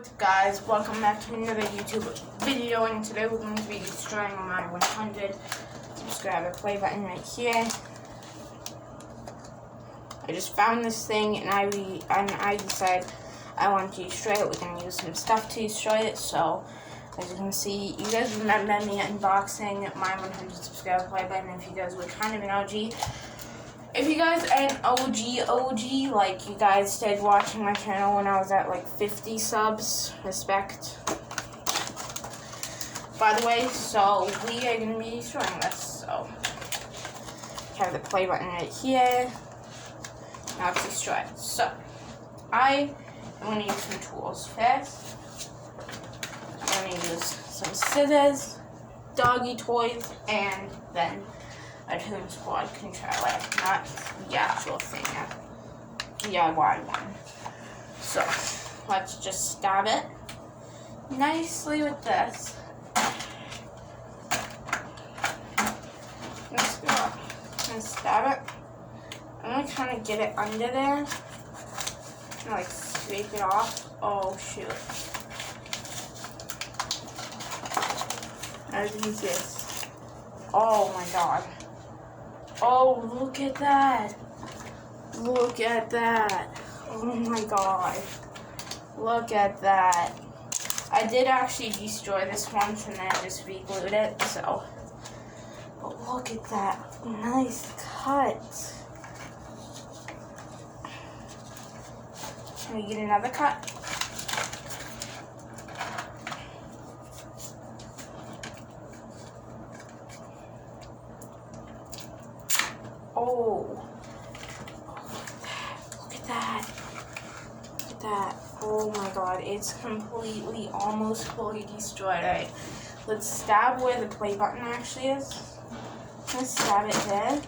What's up, guys? Welcome back to another YouTube video, and today we're going to be destroying my 100 subscriber play button right here. I just found this thing and I decided I want to destroy it. We're going to use some stuff to destroy it. So as you can see, you guys remember me unboxing my 100 subscriber play button if you guys were kind of an OG. If you guys are an OG, like you guys started watching my channel when I was at like 50 subs, respect. By the way, so we are going to be destroying this. So, have the play button right here. Now let's destroy it. So, I am going to use some tools first. I'm going to use some scissors, doggy toys, and then a Toon Squad controller, not the actual thing, a DIY one. So, let's just stab it nicely with this. Let's go up and stab it. I'm going to kind of get it under there, and like scrape it off. Oh shoot. As you this. Oh my god. Oh, look at that. Look at that. Oh my god. Look at that. I did actually destroy this once and then I just re-glued it, so. But look at that. Nice cut. Can we get another cut? Oh, look at that, look at that, oh my god, it's completely, almost fully destroyed. Alright, let's stab where the play button actually is. Let's stab it there.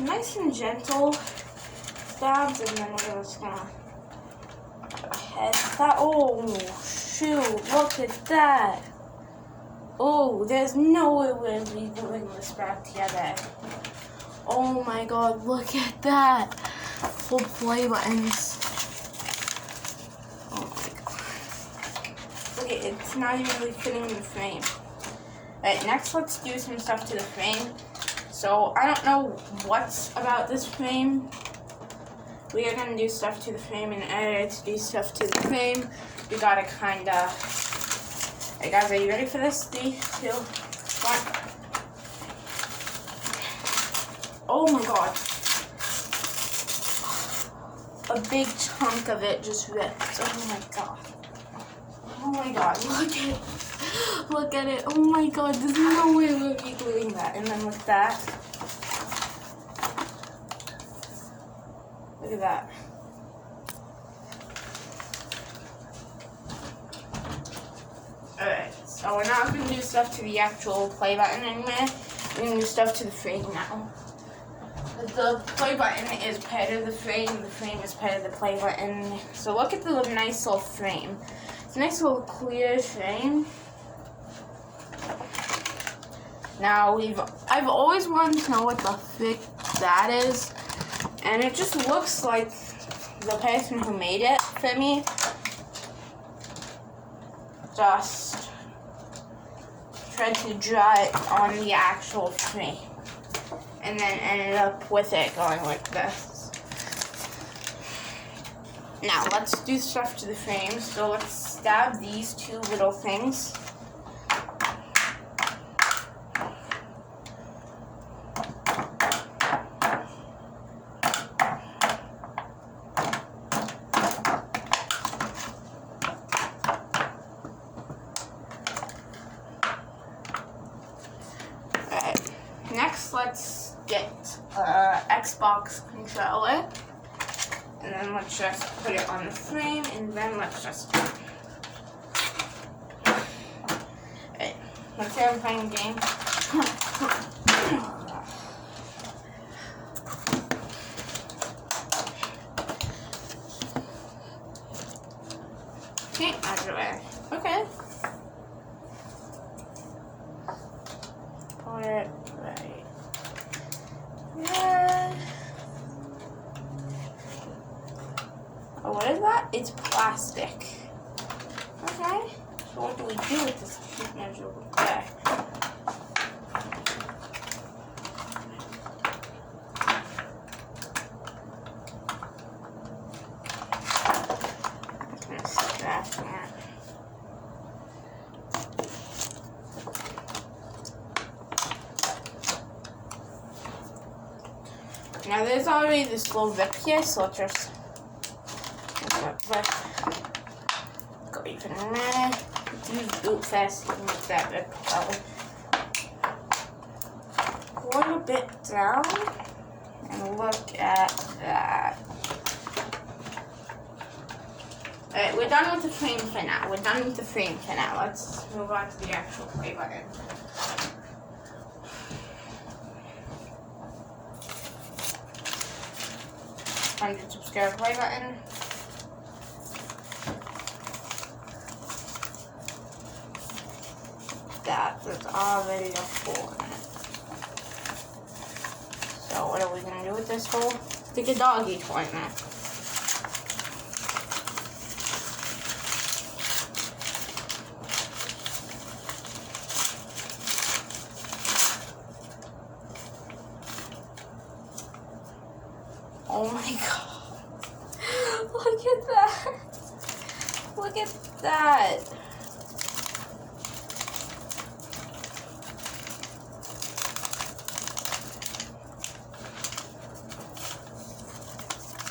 Nice and gentle stabs, and then we're just gonna head that. Oh, shoot, look at that. Oh, there's no way we're gluing this back together. Oh my god, look at that. Full play buttons. Oh my god. Look at it, it's not even really fitting in the frame. Alright, next let's do some stuff to the frame. So, I don't know what's about this frame. We are going to do stuff to the frame, and in order to do stuff to the frame, we gotta kinda... Alright guys, are you ready for this? 3, 2, 1. Oh my god. A big chunk of it just ripped. Oh my god. Oh my god. Look at it. Look at it. Oh my god. There's no way we'll be gluing that. And then with that. Look at that. Alright. So we're not going to do stuff to the actual play button anymore. We're going to do stuff to the frame now. The play button is part of the frame is part of the play button. So look at the nice little frame. It's a nice little clear frame. Now I've always wanted to know what the frick that is. And it just looks like the person who made it for me just tried to draw it on the actual frame. And then ended up with it going like this. Now, let's do stuff to the frame. So let's stab these two little things. Alright, next let's get Xbox controller, and then let's just put it on the frame, and then let's just alright, let's say I'm playing a game. Okay, everywhere. Okay. Put it right. Yeah. Oh, what is that? It's plastic. So what do we do with this tape measure? Okay. I'm gonna scratch that. Now there's already this little rip here, so let's just go even more. Use boot fast to make that rip probably. Go a bit down and look at that. Alright, we're done with the frame for now. Let's move on to the actual play button. Subscribe play button. That's already a 4 in it. So what are we gonna do with this hole? Stick a doggy toy in there. Oh my god. Look at that. Look at that.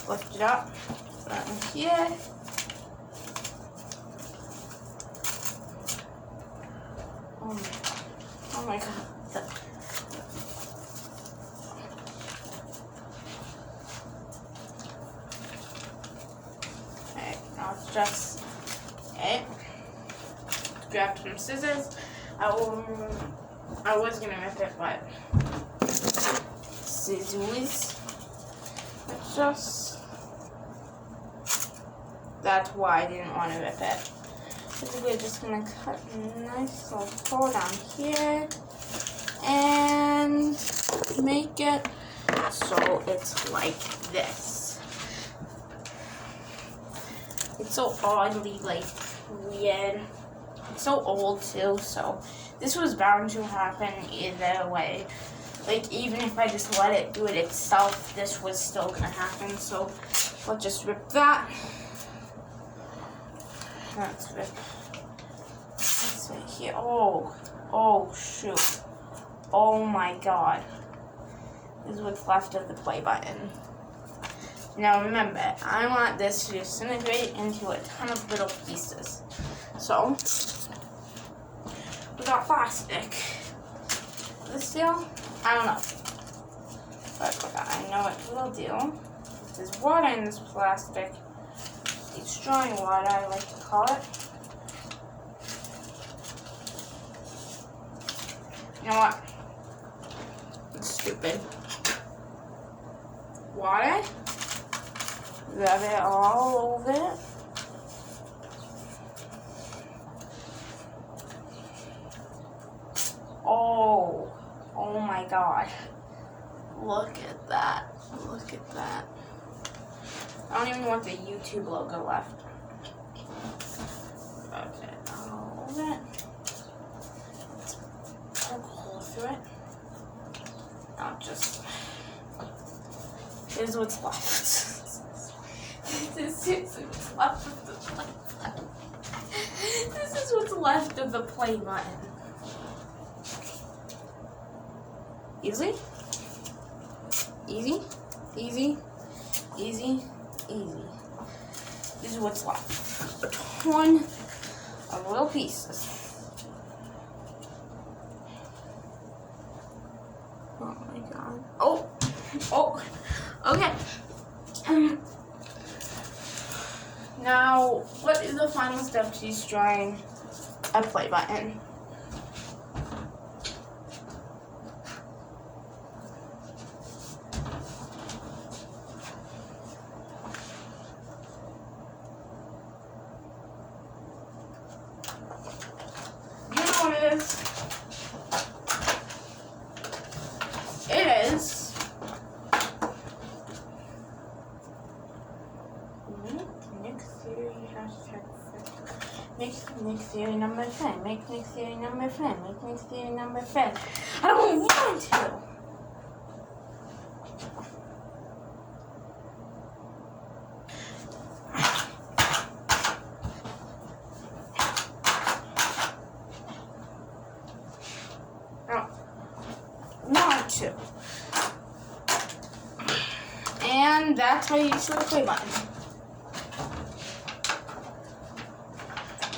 Lift it up. Put it in here. Oh my god. Just it. Grab some scissors. I was gonna rip it, but scissors. It's just that's why I didn't want to rip it. We're just gonna cut a nice little hole down here and make it so it's like this. It's so oddly, like, weird. It's so old, too, so this was bound to happen either way. Like, even if I just let it do it itself, this was still gonna happen, so I'll just rip that. Let's rip this right here. Oh, shoot. Oh my god. This is what's left of the play button. Now remember, I want this to disintegrate into a ton of little pieces. So, we got plastic. This deal? I don't know. But I know what we'll do. There's water in this plastic. It's drawing water, I like to call it. You know what? It's stupid. Water. Rub it all over it. Oh my god. Look at that. Look at that. I don't even want the YouTube logo left. Rub it all over it. Poke a hole through it. Not just. Here's what's left. This is what's left of the play button. This is what's left of the play button. Easy? Easy? Easy? Easy? Easy. This is what's left. A ton of little pieces. Oh my god. Oh! Okay. Now, what is the final step to destroying a play button? You know what it is? It is Nick Theory #. Make Nick Fury number friend. Make Nick Fury number friend. Make Nick Fury number friend. I don't want to. Want to. And that's how you use the play button.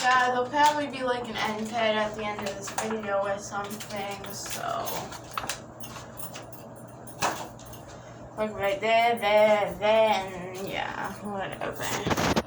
Yeah, there'll probably be like an end card at the end of this video or something, so. Like right there, and yeah, whatever.